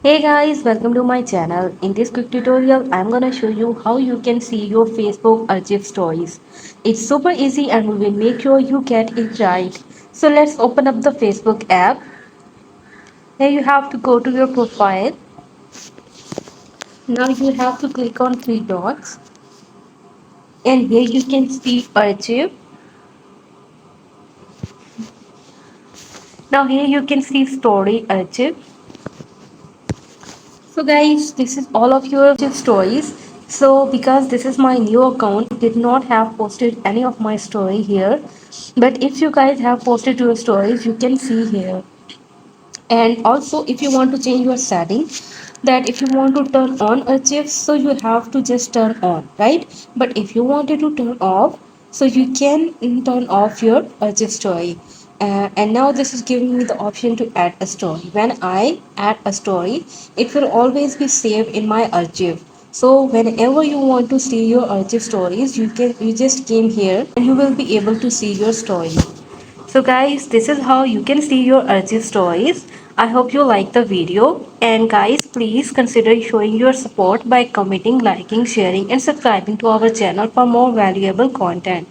Hey guys, welcome to my channel. In this quick tutorial, I'm gonna show you how you can see your Facebook archive stories. It's super easy and we will make sure you get it right. So let's open up the Facebook app. Here you have to go to your profile. Now you have to click on three dots and here you can see archive. Now here you can see story archive. So guys, this is all of your stories. So because this is my new account, I did not have posted any of my story here. But if you guys have posted your stories, you can see here. And also if you want to change your setting, that if you want to turn on archives, so you have to just turn on, right? But if you wanted to turn off, so you can turn off your archive story. And now this is giving me the option to add a story. When I add a story, it will always be saved in my archive. So whenever you want to see your archive stories, you just came here and you will be able to see your story. So guys, this is how you can see your archive stories. I hope you like the video, and guys, please consider showing your support by commenting, liking, sharing and subscribing to our channel for more valuable content.